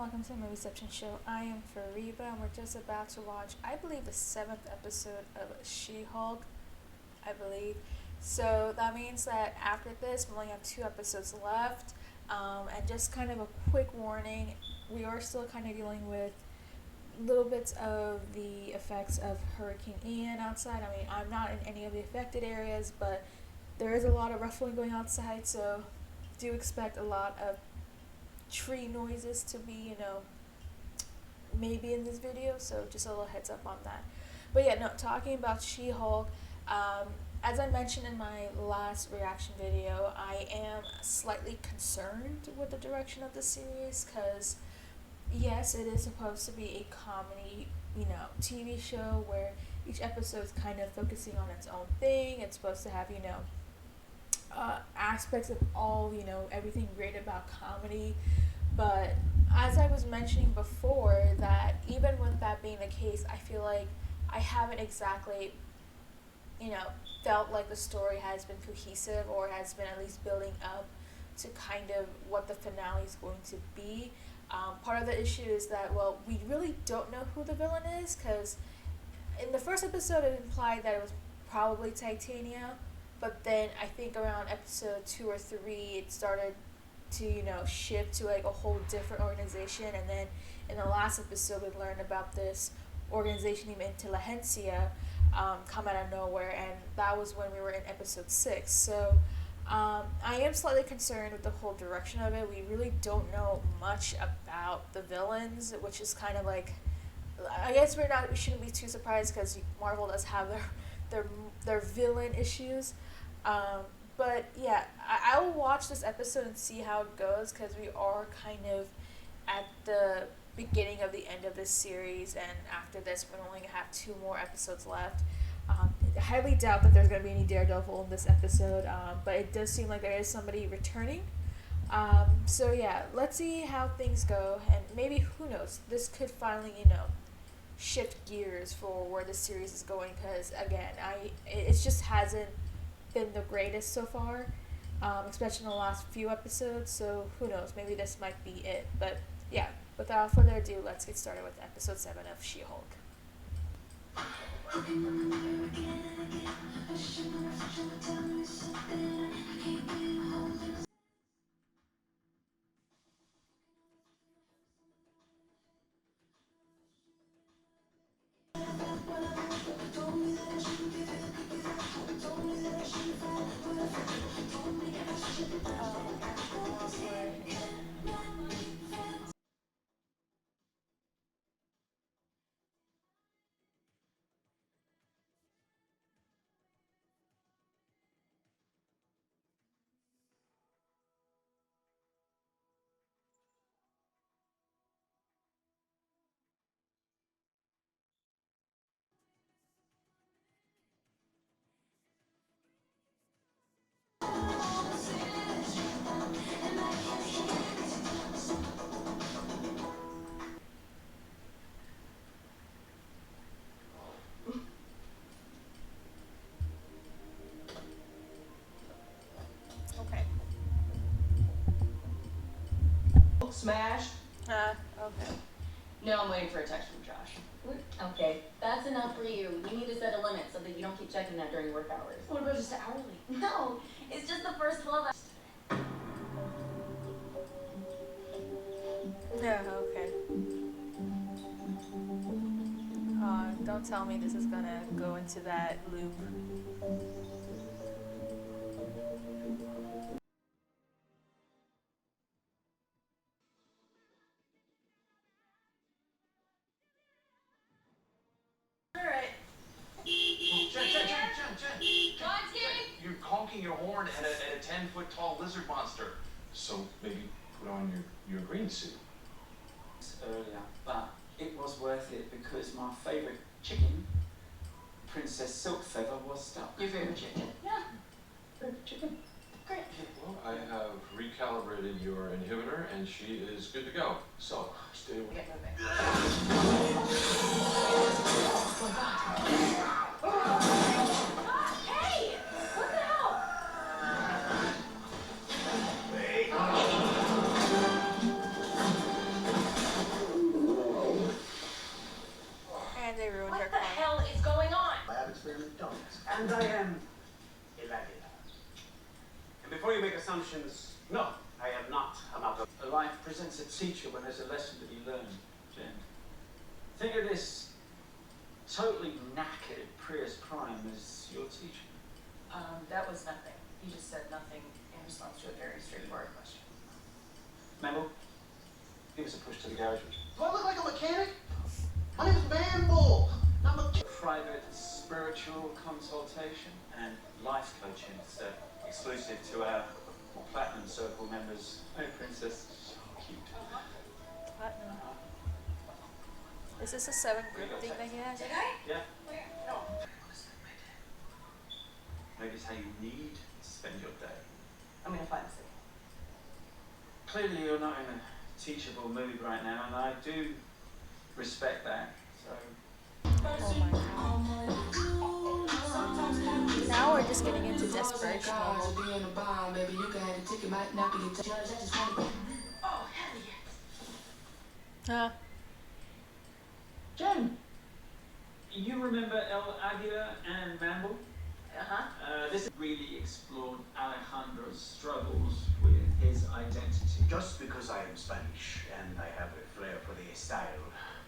welcome to the Movieception Show. I am Fariba, and we're just about to watch, I believe, the 7th episode of She-Hulk, I believe. So that means that after this, we only have 2 episodes left. And just kind of a quick warning, we are still kind of dealing with little bits of the effects of Hurricane Ian outside. I mean, I'm not in any of the affected areas, but there is a lot of ruffling going outside, so do expect a lot of tree noises to be, maybe in this video, so just a little heads up on that. But yeah, no, talking about She-Hulk, as I mentioned in my last reaction video, I am slightly concerned with the direction of the series, because yes, it is supposed to be a comedy, TV show where each episode is kind of focusing on its own thing. It's supposed to have, aspects of all, everything great about comedy. But as I was mentioning before, that even with that being the case, I feel like I haven't exactly, felt like the story has been cohesive or has been at least building up to kind of what the finale is going to be. Part of the issue is that, well, we really don't know who the villain is, because in the first episode it implied that it was probably Titania, but then I think around episode 2 or 3 it started to, shift to like a whole different organization, and then in the last episode we learned about this organization named Intelligentsia come out of nowhere, and that was when we were in episode 6. So I am slightly concerned with the whole direction of it. We really don't know much about the villains, which is kind of like, I guess we shouldn't be too surprised, because Marvel does have their villain issues. But yeah, I will watch this episode and see how it goes, because we are kind of at the beginning of the end of this series, and after this we only have 2 more episodes left. I highly doubt that there's going to be any Daredevil in this episode, but it does seem like there is somebody returning. So yeah, let's see how things go, and maybe, who knows, this could finally, shift gears for where the series is going, because again, it just hasn't been the greatest so far, especially in the last few episodes, so who knows, maybe this might be it. But yeah, without further ado, let's get started with episode 7 of She-Hulk. Okay. Smash. Okay. No, I'm waiting for a text from Josh. Okay, that's enough for you. You need to set a limit so that you don't keep checking that during work hours. What about just hourly? No, it's just the first 12 hours. Yeah, okay. Don't tell me this is gonna go into that loop. Alright. Jen. God's game! You're honking your horn at a 10-foot tall lizard monster. So maybe put on your green suit. Earlier, but it was worth it because my favourite chicken, Princess Silkfeather, was stuck. Your favorite chicken? Yeah. Favorite chicken? Great. Well, I have recalibrated your inhibitor, and she is good to go. So stay away. Get moving. Hey! What the hell? And I am Iladila. And before you make assumptions, no, I am not a Malcolm. A life presents a teacher when there's a lesson to be learned, Jen. Think of this totally knackered Prius Prime as your teacher. That was nothing. He just said nothing in response to a very straightforward question. Mabel, give us a push to the garage. Do I look like a mechanic? My name's Man Bull. I'm a Private spiritual consultation and life coaching. It's exclusive to our Platinum Circle members. Oh, Princess, so cute. Platinum. Is this a 7 group thing that he has? Yeah. Maybe it's how you need to spend your day. I'm gonna find this thing. Clearly you're not in a teachable mood right now, and I do respect that. So Oh my god. Now we're just getting into desperation level. Oh, hell yes. Huh. Jen, you remember El Aguila and Mamble? This really explored Alejandro's struggles with his identity. Just because I am Spanish and I have a flair for the style,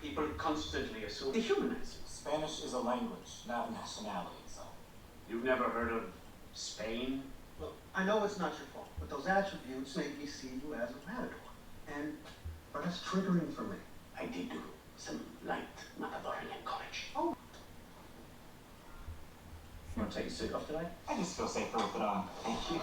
people constantly assume dehumanize it. Spanish is a language, not a nationality, so. You've never heard of Spain? Look, I know it's not your fault, but those attributes make me see you as a matador. And that's triggering for me. I did do some light matadoring in college. Oh. You want to take your suit off today? I just feel safer with it on. Thank you.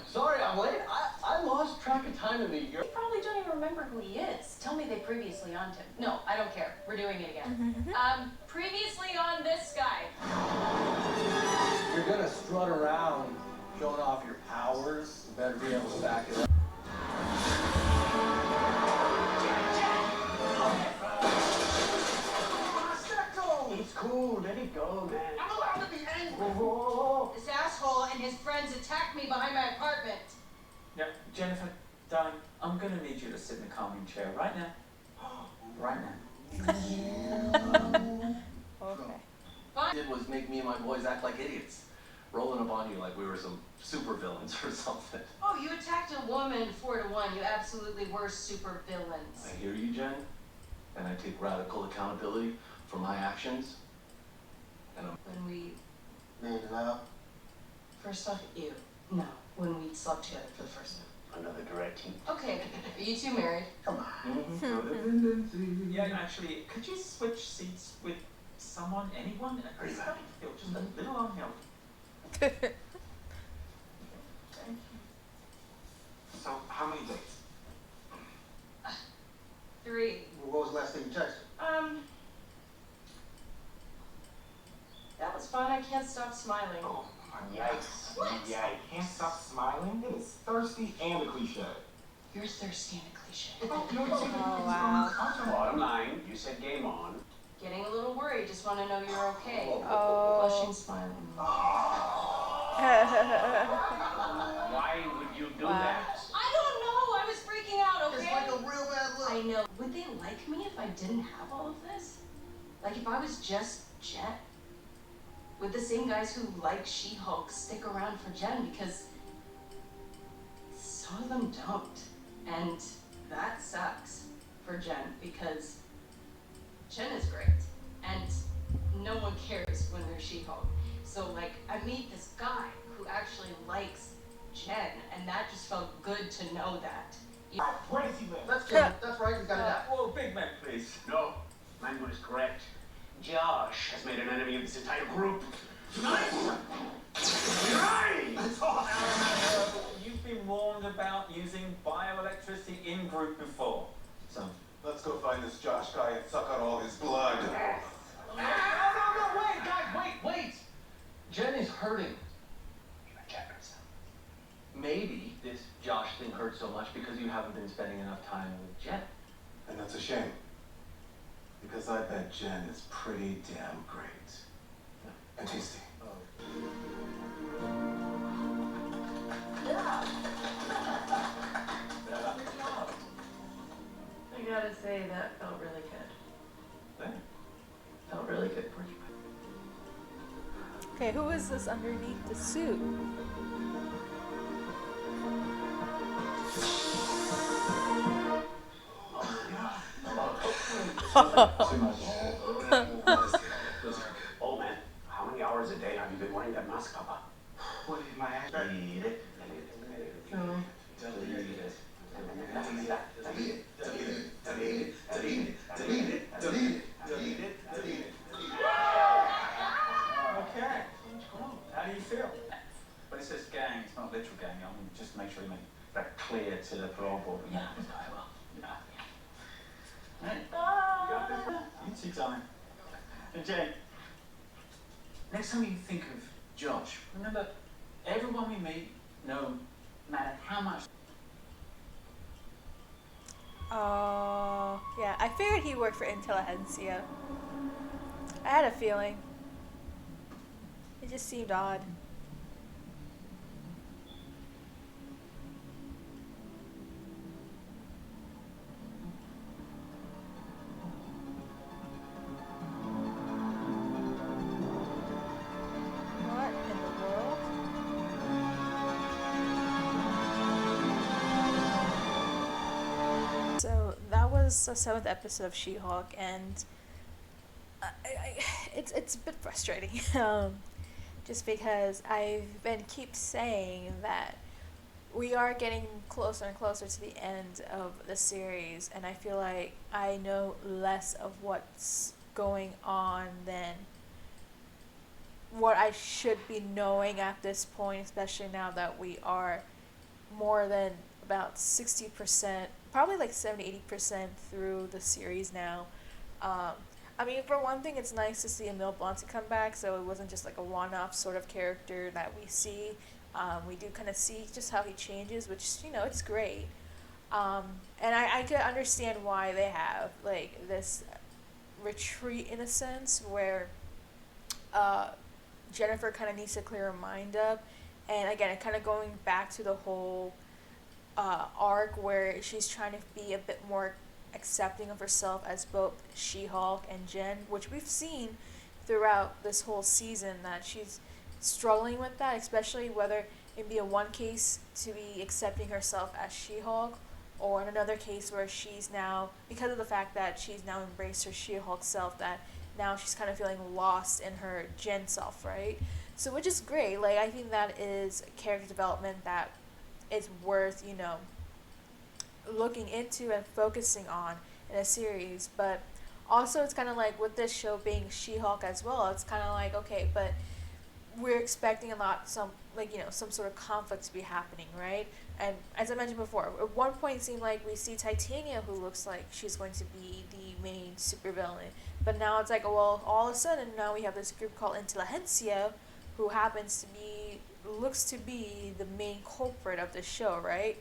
Sorry, I'm late. I lost track of time in New York. You probably don't even remember who he is. Tell me they previously on him. No, I don't care. We're doing it again. Previously on this guy. You're gonna strut around showing off your powers. You better be able to back it up. It's cool, let it go, man. I'm allowed to be angry. This asshole and his friends attacked me behind my apartment. Yeah, Jennifer, darling, I'm gonna need you to sit in the calming chair right now. Right now. Okay. What it did was make me and my boys act like idiots. Rolling up on you like we were some super villains or something. Oh, you attacked a woman 4-1. You absolutely were super villains. I hear you, Jen, and I take radical accountability for my actions. And When we Made it out. first off, ew. No, when we slept together for the first time. Another directing. Okay, are you two married? Come on. Yeah, actually, could you switch seats with someone, anyone? Are you happy? Feel just a little unhealthy. Thank you. So, how many dates? 3. What was the last thing you texted? That was fun. I can't stop smiling. Oh, my Yikes. What? Yeah, I can't stop smiling. It is thirsty and a cliche. You're thirsty and a cliche. Oh wow. Bottom line, you said game on. Getting a little worried. Just want to know you're okay. Oh. Blushing, smiling. Why would you do Wow. that? I don't know. I was freaking out, It's okay? like a real bad look. I know. Would they like me if I didn't have all of this? Like if I was just Jen? Would the same guys who like She-Hulk stick around for Jen? Because some of them don't. And that sucks for Jen because Jen is great. And no one cares when they're She-Hulk. So like I meet this guy who actually likes Jen and that just felt good to know that. Where does he live? That's good. That's right. He's got it out. Whoa, Big Mac, please. No, Mangold is correct. Josh has made an enemy of this entire group. Nice! Nice! You've been warned about using bioelectricity in group before. So, Let's go find this Josh guy and suck out all his blood. No, wait, guys, wait! Jen is hurting. maybe this Josh thing hurts so much because you haven't been spending enough time with Jen. And that's a shame. Because I bet Jen is pretty damn great. And tasty. I gotta say, that felt really good. Felt really good for you. Okay, who is this underneath the suit? Too much. Oh man, how many hours a day have you been wearing that mask, Papa? What is my act? Delete it. No. Okay. How do you feel? But it says gang, it's not literal gang. I'm just make sure you make that clear to the parole board. Yeah, I will. Yeah. Hey. You two tell me. And Jane, next time you think of Josh, remember, everyone we meet, no matter how much. Oh, yeah. I figured he worked for Intelligentsia. I had a feeling. It just seemed odd. What in the world? So that was the 7th episode of She-Hulk, and it's a bit frustrating, just because I've been keep saying that we are getting closer and closer to the end of the series, and I feel like I know less of what's going on than what I should be knowing at this point, especially now that we are more than about 60%, probably like 70-80% through the series now. I mean, for one thing, it's nice to see Emil Blunt come back, so it wasn't just like a one-off sort of character that we see. We do kind of see just how he changes, which, you know, it's great. And I could understand why they have, like, this retreat, in a sense, where Jennifer kind of needs to clear her mind up. And again, kind of going back to the whole arc where she's trying to be a bit more accepting of herself as both She-Hulk and Jen, which we've seen throughout this whole season, that she's struggling with that, especially whether it be in one case to be accepting herself as She-Hulk, or in another case where she's now, because of the fact that she's now embraced her She-Hulk self, that now she's kind of feeling lost in her Jen self, right? So, which is great. Like, I think that is character development that is worth, you know, looking into and focusing on in a series. But also, it's kind of like with this show being She-Hulk as well, it's kind of like, okay, but we're expecting some sort of conflict to be happening, right? And as I mentioned before, at one point it seemed like we see Titania, who looks like she's going to be the main supervillain. But now it's like, well, all of a sudden now we have this group called Intelligentsia, who looks to be the main culprit of the show, right?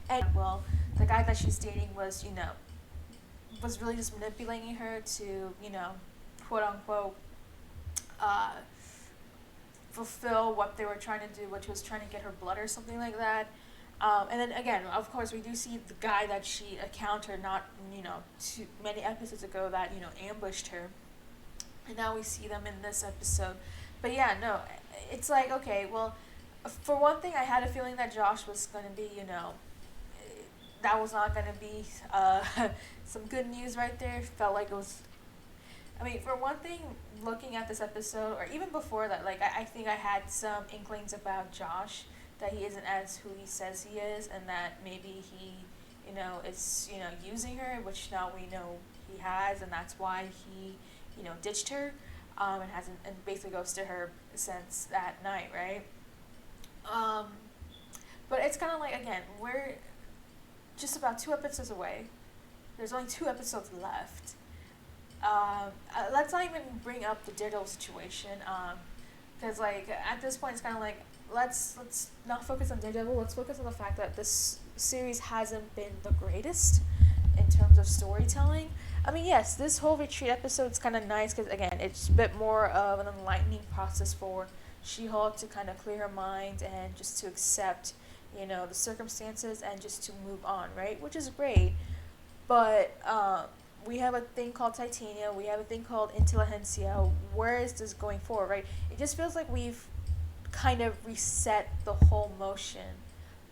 And well, the guy that she's dating was really just manipulating her to, you know, quote unquote, fulfill what they were trying to do, which was trying to get her blood or something like that. And then again, of course, we do see the guy that she encountered not, you know, too many episodes ago that, you know, ambushed her. And now we see them in this episode. But yeah, no, it's like, okay, well, for one thing, I had a feeling that Josh was going to be, you know, that was not going to be some good news right there. Felt like it was, I mean, for one thing, looking at this episode, or even before that, like, I think I had some inklings about Josh, that he isn't as who he says he is, and that maybe he, you know, is, you know, using her, which now we know he has, and that's why he, you know, ditched her, and basically ghosted her since that night, right? But it's kind of like, again, we're just about 2 episodes away. There's only 2 episodes left. Let's not even bring up the Daredevil situation, because like at this point it's kind of like let's not focus on Daredevil. Let's focus on the fact that this series hasn't been the greatest in terms of storytelling. I mean, yes, this whole retreat episode is kind of nice because again, it's a bit more of an enlightening process for She-Hulk to kind of clear her mind and just to accept, you know, the circumstances and just to move on, right? Which is great. But we have a thing called Titania, we have a thing called Intelligentsia. Where is this going forward, right? It just feels like we've kind of reset the whole motion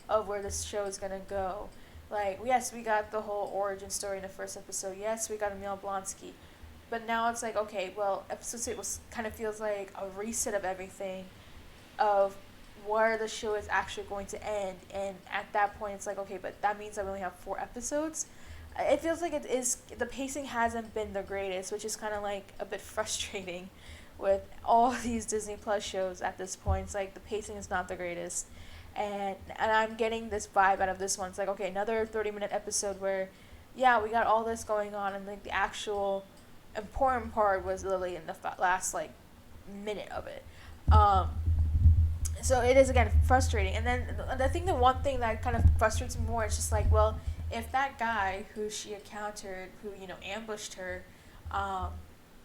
of where this show is gonna go. Like, yes, we got the whole origin story in the first episode. Yes, we got Emil Blonsky. But now it's like, okay, well, episode 6 was kind of feels like a reset of everything, of where the show is actually going to end. And at that point, it's like, okay, but that means that we only have 4 episodes. It feels like it is, the pacing hasn't been the greatest, which is kind of like a bit frustrating with all these Disney Plus shows at this point. It's like the pacing is not the greatest. And I'm getting this vibe out of this one. It's like, okay, another 30-minute episode where, yeah, we got all this going on, and like the actual important part was literally in the last like minute of it. So it is again frustrating. And then the one thing that kind of frustrates me more is just like, well, if that guy who she encountered, who ambushed her,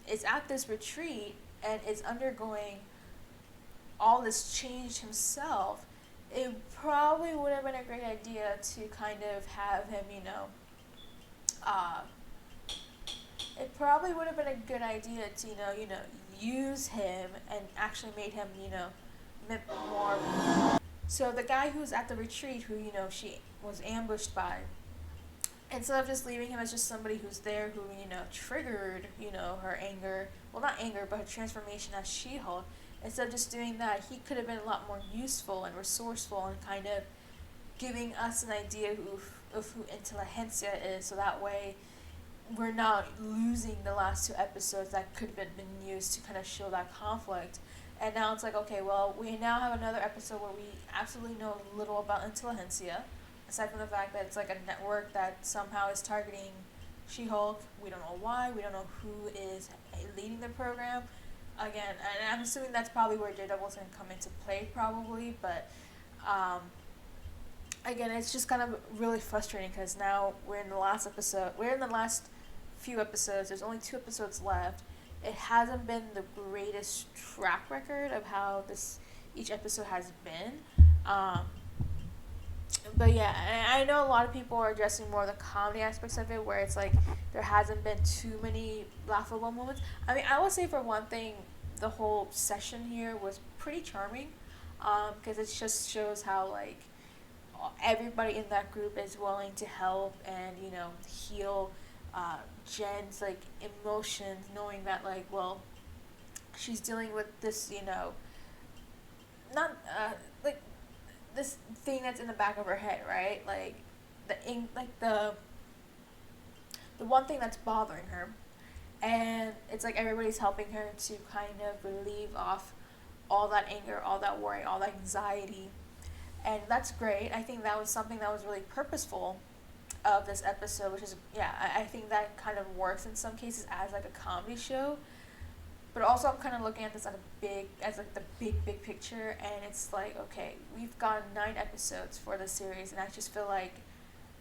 is at this retreat and is undergoing all this change himself, it probably would have been a great idea to kind of have him, it probably would have been a good idea to, use him and actually made him, more. So the guy who's at the retreat, who, she was ambushed by, instead of just leaving him as just somebody who's there who, triggered, her anger, well, not anger, but her transformation as She-Hulk, instead of just doing that, he could have been a lot more useful and resourceful and kind of giving us an idea of who Intelligentsia is, so that way we're not losing the last 2 episodes that could have been used to kind of show that conflict. And now it's like, okay, well, we now have another episode where we absolutely know little about Intelligentsia, aside from the fact that it's like a network that somehow is targeting She-Hulk. We don't know why. We don't know who is leading the program. Again, and I'm assuming that's probably where Daredevil's going to come into play, probably. But, again, it's just kind of really frustrating because now we're in the last episode. We're in the last few episodes. There's only 2 episodes left. It hasn't been the greatest track record of how each episode has been. But yeah, and I know a lot of people are addressing more of the comedy aspects of it, where it's like there hasn't been too many laughable moments. I mean, I would say for one thing, the whole session here was pretty charming, because it just shows how like everybody in that group is willing to help and heal Jen's like emotions, knowing that like, well, she's dealing with this not like this thing that's in the back of her head, right? Like the one thing that's bothering her, and it's like everybody's helping her to kind of relieve off all that anger, all that worry, all that anxiety, and that's great. I think that was something that was really purposeful of this episode, which is I think that kind of works in some cases as like a comedy show. But also, I'm kind of looking at this as the big picture, and it's like, okay, we've got 9 episodes for the series, and I just feel like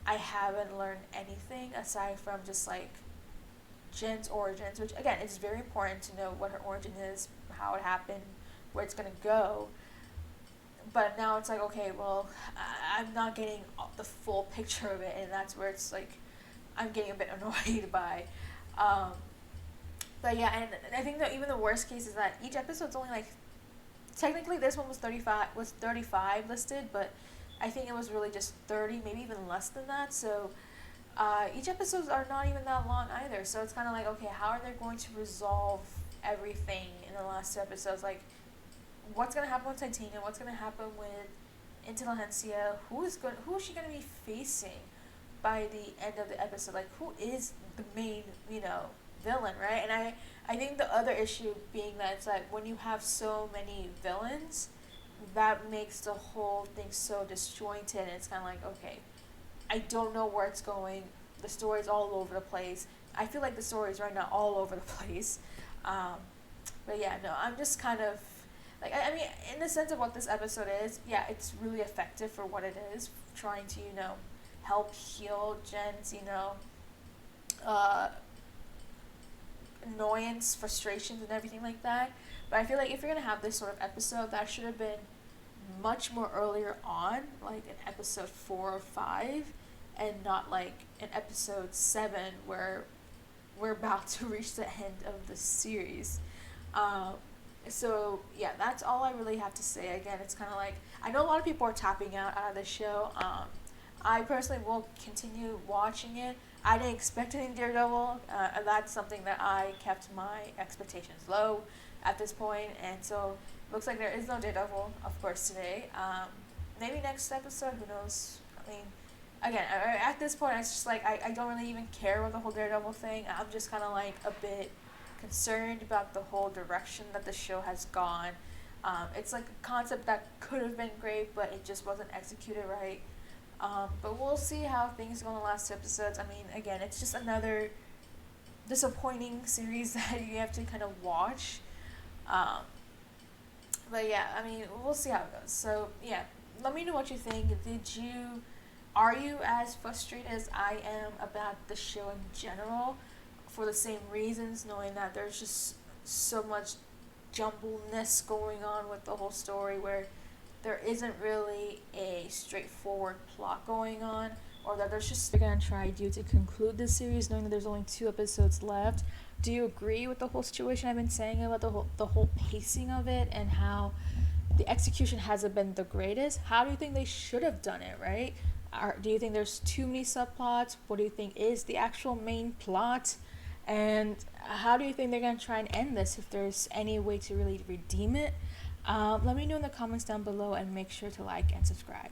I haven't learned anything aside from just like Jen's origins, which again is very important to know what her origin is, how it happened, where it's gonna go. But now it's like, okay, well, I'm not getting the full picture of it, and that's where it's like I'm getting a bit annoyed by. But yeah, and I think that even the worst case is that each episode's only like, technically this one was 35 listed, but I think it was really just 30, maybe even less than that. So each episodes are not even that long either. So it's kind of like, okay, how are they going to resolve everything in the last 2 episodes? Like, what's gonna happen with Titania? What's gonna happen with Intelligentsia? Who is she gonna be facing by the end of the episode? Like, who is the main villain, right? And I think the other issue being that it's like when you have so many villains, that makes the whole thing so disjointed, and it's kind of like, okay, I don't know where it's going. The story's all over the place. I feel like the story's right now all over the place. But yeah, no, I'm just kind of like, I mean, in the sense of what this episode is, yeah, it's really effective for what it is, trying to help heal Jen's annoyance, frustrations, and everything like that. But I feel like if you're gonna have this sort of episode, that should have been much more earlier on, like in episode 4 or 5, and not like in episode 7 where we're about to reach the end of the series. So yeah, that's all I really have to say. Again, it's kind of like, I know a lot of people are tapping out of the show. I personally will continue watching it. I didn't expect any Daredevil. That's something that I kept my expectations low at this point, and so looks like there is no Daredevil, of course, today. Maybe next episode, who knows? I mean, again, at this point, it's just like I don't really even care about the whole Daredevil thing. I'm just kind of like a bit concerned about the whole direction that the show has gone. It's like a concept that could have been great, but it just wasn't executed right. But we'll see how things go in the last 2 episodes. I mean, again, it's just another disappointing series that you have to kind of watch. But yeah, I mean, we'll see how it goes. So yeah, let me know what you think. Are you as frustrated as I am about the show in general, for the same reasons, knowing that there's just so much jumbleness going on with the whole story, where there isn't really a straightforward plot going on, or that there's just, they're gonna try to conclude this series knowing that there's only 2 episodes left? Do you agree with the whole situation I've been saying about the whole pacing of it, and how the execution hasn't been the greatest? How do you think they should have done it, right? Do you think there's too many subplots? What do you think is the actual main plot? And how do you think they're going to try and end this, if there's any way to really redeem it? Let me know in the comments down below, and make sure to like and subscribe.